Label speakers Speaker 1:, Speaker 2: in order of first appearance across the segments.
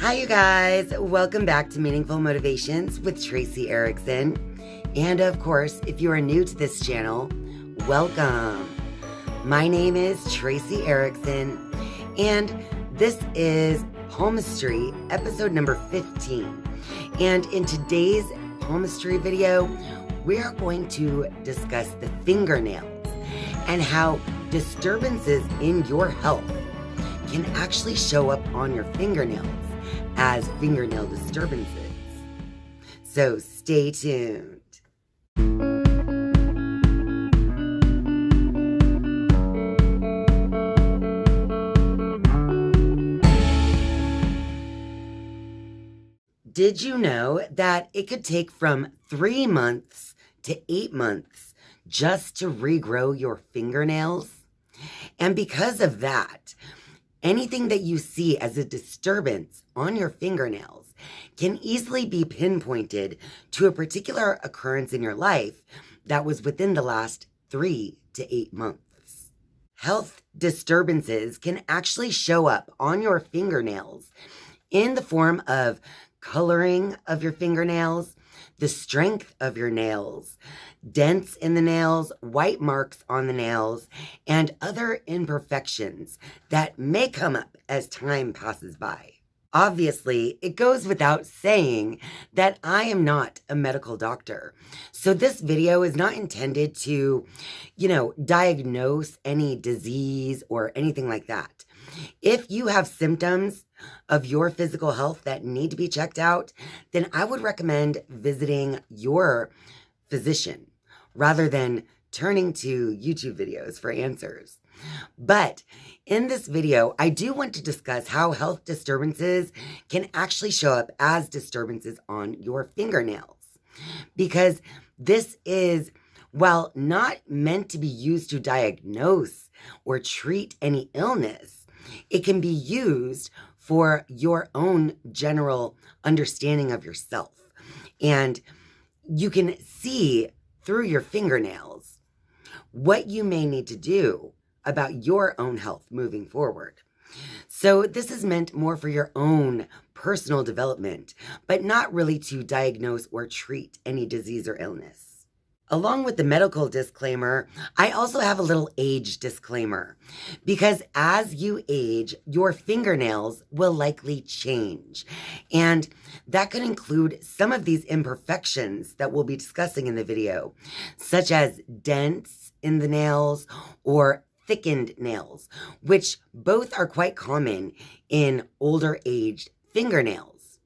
Speaker 1: Hi, you guys. Welcome back to Meaningful Motivations with Tracy Erickson. And of course, if you are new to this channel, welcome. My name is Tracy Erickson, and this is Palmistry, episode number 15. And in today's Palmistry video, we are going to discuss the fingernails and how disturbances in your health can actually show up on your fingernails as fingernail disturbances. So stay tuned. Did you know that it could take from 3 months to 8 months just to regrow your fingernails? And because of that, anything that you see as a disturbance on your fingernails can easily be pinpointed to a particular occurrence in your life that was within the last 3 to 8 months. Health disturbances can actually show up on your fingernails in the form of coloring of your fingernails, the strength of your nails, dents in the nails, white marks on the nails, and other imperfections that may come up as time passes by. Obviously, it goes without saying that I am not a medical doctor. So this video is not intended to, diagnose any disease or anything like that. If you have symptoms of your physical health that need to be checked out, then I would recommend visiting your physician rather than turning to YouTube videos for answers. But in this video, I do want to discuss how health disturbances can actually show up as disturbances on your fingernails. Because this is, while not meant to be used to diagnose or treat any illness, it can be used for your own general understanding of yourself. And you can see through your fingernails what you may need to do about your own health moving forward. So this is meant more for your own personal development, but not really to diagnose or treat any disease or illness. Along with the medical disclaimer, I also have a little age disclaimer, because as you age, your fingernails will likely change. And that could include some of these imperfections that we'll be discussing in the video, such as dents in the nails or thickened nails, which both are quite common in older aged fingernails.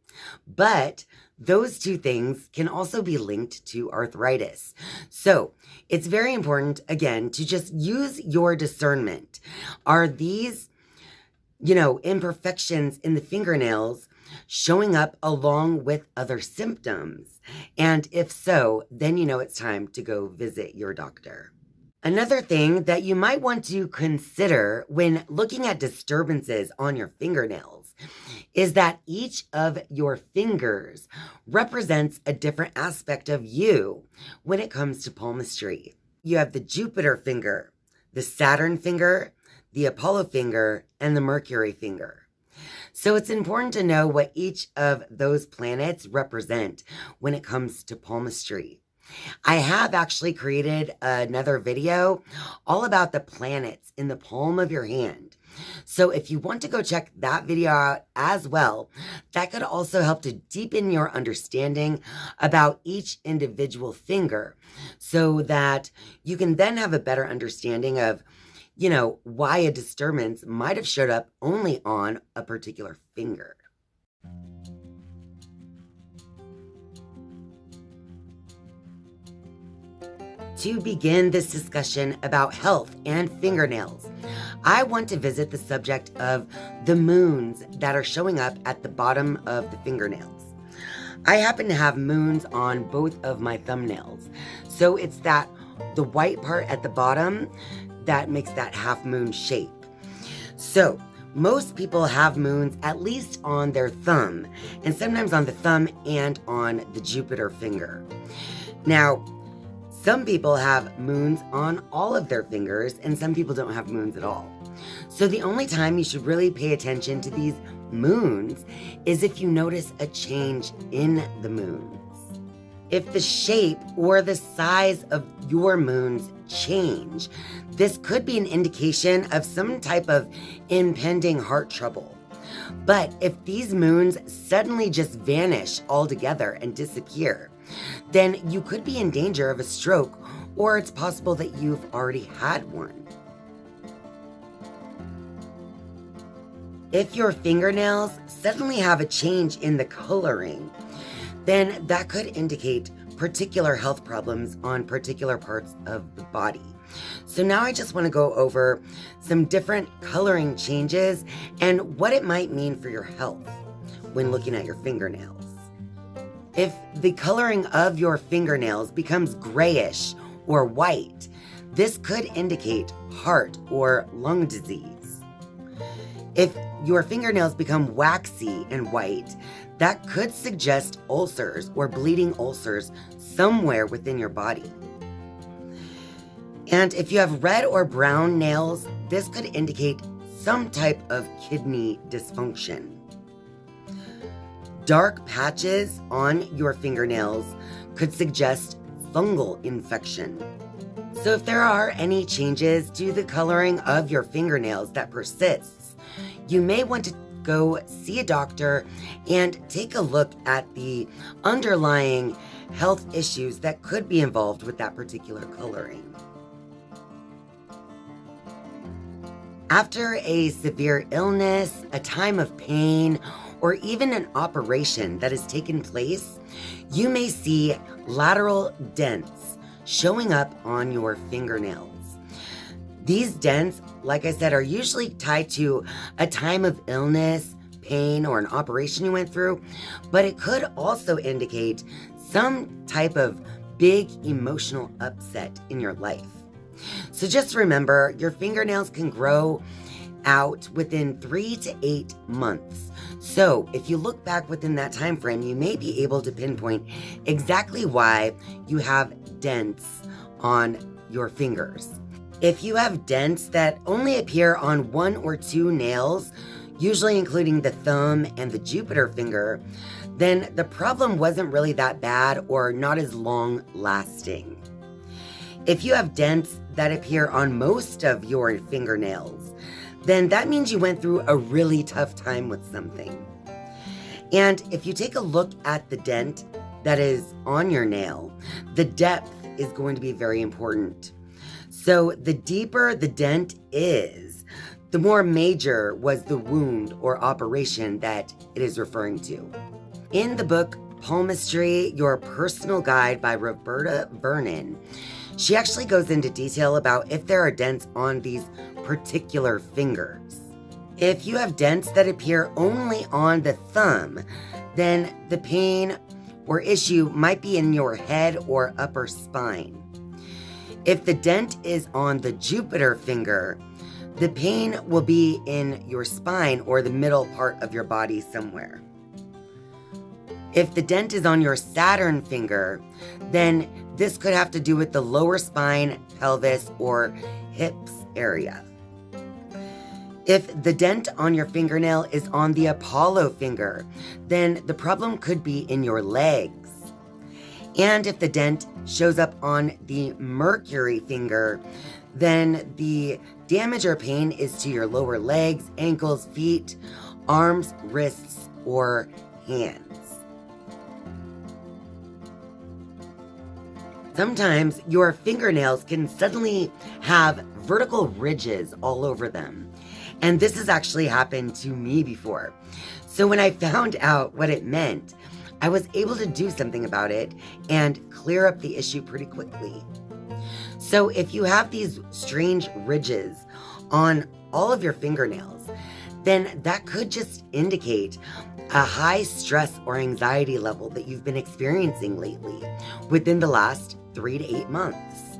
Speaker 1: But those two things can also be linked to arthritis. So it's very important, again, to just use your discernment. Are these, imperfections in the fingernails showing up along with other symptoms? And if so, then it's time to go visit your doctor. Another thing that you might want to consider when looking at disturbances on your fingernails is that each of your fingers represents a different aspect of you when it comes to palmistry. You have the Jupiter finger, the Saturn finger, the Apollo finger, and the Mercury finger. So it's important to know what each of those planets represent when it comes to palmistry. I have actually created another video all about the planets in the palm of your hand. So if you want to go check that video out as well, that could also help to deepen your understanding about each individual finger so that you can then have a better understanding of, why a disturbance might have showed up only on a particular finger. To begin this discussion about health and fingernails, I want to visit the subject of the moons that are showing up at the bottom of the fingernails. I happen to have moons on both of my thumbnails, so it's the white part at the bottom that makes that half moon shape. So most people have moons at least on their thumb, and sometimes on the thumb and on the Jupiter finger. Now, some people have moons on all of their fingers, and some people don't have moons at all. So the only time you should really pay attention to these moons is if you notice a change in the moons. If the shape or the size of your moons change, this could be an indication of some type of impending heart trouble. But if these moons suddenly just vanish altogether and disappear, then you could be in danger of a stroke, or it's possible that you've already had one. If your fingernails suddenly have a change in the coloring, then that could indicate particular health problems on particular parts of the body. So now I just want to go over some different coloring changes and what it might mean for your health when looking at your fingernails. If the coloring of your fingernails becomes grayish or white, this could indicate heart or lung disease. If your fingernails become waxy and white, that could suggest ulcers or bleeding ulcers somewhere within your body. And if you have red or brown nails, this could indicate some type of kidney dysfunction. Dark patches on your fingernails could suggest fungal infection. So if there are any changes to the coloring of your fingernails that persists, you may want to go see a doctor and take a look at the underlying health issues that could be involved with that particular coloring. After a severe illness, a time of pain, or even an operation that has taken place, you may see lateral dents showing up on your fingernails. These dents, like I said, are usually tied to a time of illness, pain, or an operation you went through, but it could also indicate some type of big emotional upset in your life. So just remember, your fingernails can grow out within 3 to 8 months. So if you look back within that time frame, you may be able to pinpoint exactly why you have dents on your fingers. If you have dents that only appear on 1 or 2 nails, usually including the thumb and the Jupiter finger, then the problem wasn't really that bad or not as long lasting. If you have dents that appear on most of your fingernails, then that means you went through a really tough time with something. And if you take a look at the dent that is on your nail, the depth is going to be very important. So the deeper the dent is, the more major was the wound or operation that it is referring to. In the book Palmistry, Your Personal Guide by Roberta Vernon, she actually goes into detail about if there are dents on these particular fingers. If you have dents that appear only on the thumb, then the pain or issue might be in your head or upper spine. If the dent is on the Jupiter finger, the pain will be in your spine or the middle part of your body somewhere. If the dent is on your Saturn finger, then this could have to do with the lower spine, pelvis, or hips area. If the dent on your fingernail is on the Apollo finger, then the problem could be in your legs. And if the dent shows up on the Mercury finger, then the damage or pain is to your lower legs, ankles, feet, arms, wrists, or hands. Sometimes your fingernails can suddenly have vertical ridges all over them. And this has actually happened to me before. So when I found out what it meant, I was able to do something about it and clear up the issue pretty quickly. So if you have these strange ridges on all of your fingernails, then that could just indicate a high stress or anxiety level that you've been experiencing lately within the last 3 to 8 months.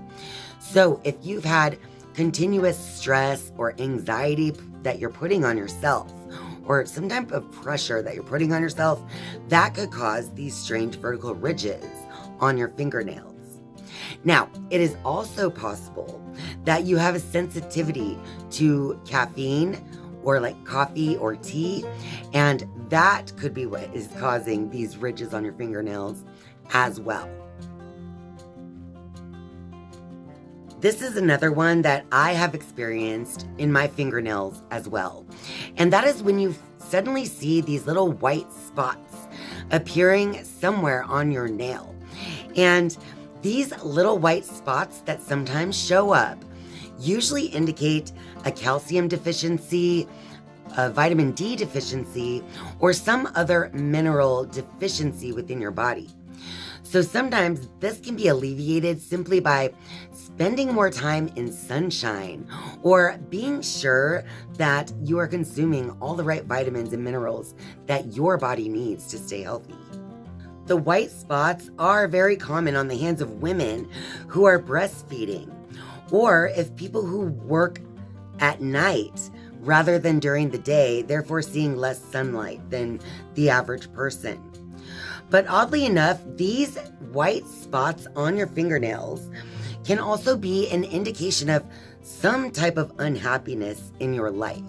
Speaker 1: So if you've had continuous stress or anxiety that you're putting on yourself, or some type of pressure that you're putting on yourself, that could cause these strange vertical ridges on your fingernails. Now, it is also possible that you have a sensitivity to caffeine or like coffee or tea, and that could be what is causing these ridges on your fingernails as well. This is another one that I have experienced in my fingernails as well. And that is when you suddenly see these little white spots appearing somewhere on your nail. And these little white spots that sometimes show up usually indicate a calcium deficiency, a vitamin D deficiency, or some other mineral deficiency within your body. So sometimes this can be alleviated simply by spending more time in sunshine or being sure that you are consuming all the right vitamins and minerals that your body needs to stay healthy. The white spots are very common on the hands of women who are breastfeeding, or if people who work at night rather than during the day, therefore seeing less sunlight than the average person. But oddly enough, these white spots on your fingernails can also be an indication of some type of unhappiness in your life.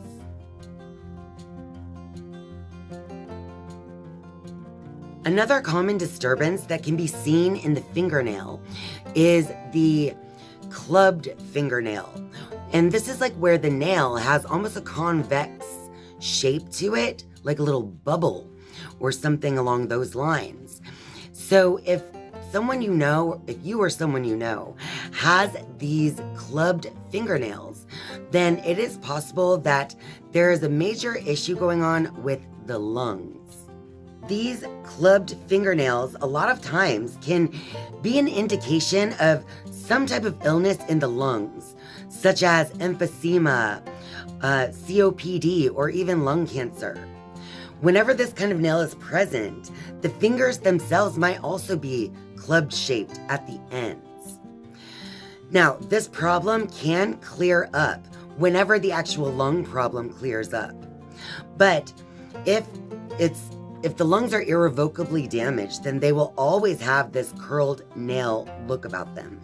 Speaker 1: Another common disturbance that can be seen in the fingernail is the clubbed fingernail. And this is like where the nail has almost a convex shape to it, like a little bubble or something along those lines. So if someone you know, if you or someone you know has these clubbed fingernails, then it is possible that there is a major issue going on with the lungs. These clubbed fingernails a lot of times can be an indication of some type of illness in the lungs, such as emphysema, COPD, or even lung cancer. Whenever this kind of nail is present, the fingers themselves might also be clubbed shaped at the ends. Now, this problem can clear up whenever the actual lung problem clears up. But if the lungs are irrevocably damaged, then they will always have this curled nail look about them.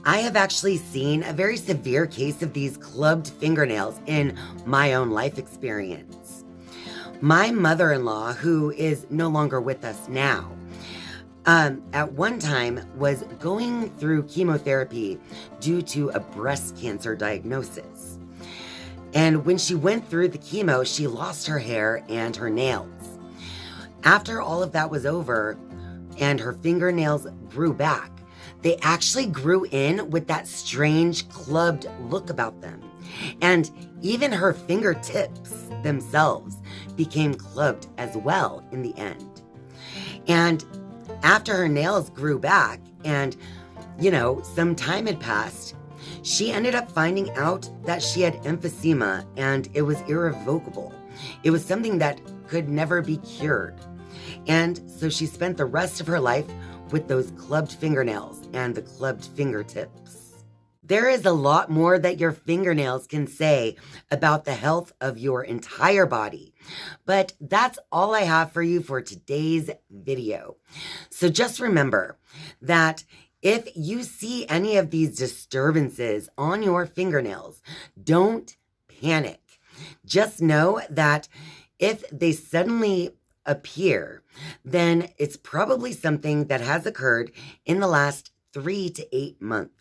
Speaker 1: I have actually seen a very severe case of these clubbed fingernails in my own life experience. My mother-in-law, who is no longer with us now, at one time was going through chemotherapy due to a breast cancer diagnosis. And when she went through the chemo, she lost her hair and her nails. After all of that was over and her fingernails grew back, they actually grew in with that strange clubbed look about them. And even her fingertips themselves became clubbed as well in the end. And after her nails grew back and, some time had passed, she ended up finding out that she had emphysema and it was irrevocable. It was something that could never be cured. And so she spent the rest of her life with those clubbed fingernails and the clubbed fingertips. There is a lot more that your fingernails can say about the health of your entire body. But that's all I have for you for today's video. So just remember that if you see any of these disturbances on your fingernails, don't panic. Just know that if they suddenly appear, then it's probably something that has occurred in the last 3 to 8 months.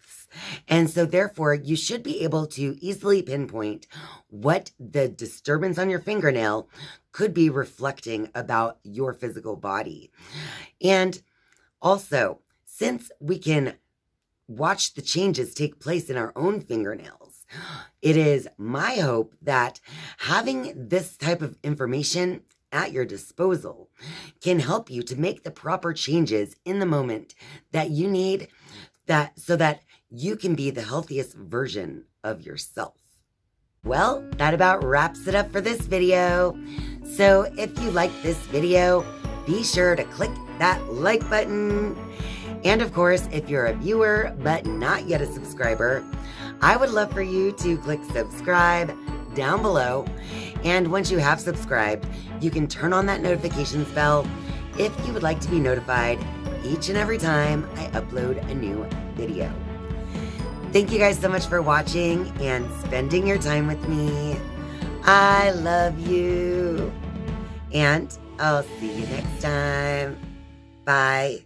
Speaker 1: And so therefore, you should be able to easily pinpoint what the disturbance on your fingernail could be reflecting about your physical body. And also, since we can watch the changes take place in our own fingernails, it is my hope that having this type of information at your disposal can help you to make the proper changes in the moment that you need, so that you can be the healthiest version of yourself. Well, that about wraps it up for this video. So if you like this video, be sure to click that like button. And of course, if you're a viewer but not yet a subscriber, I would love for you to click subscribe down below. And once you have subscribed, you can turn on that notifications bell if you would like to be notified each and every time I upload a new video. Thank you guys so much for watching and spending your time with me. I love you. And I'll see you next time. Bye.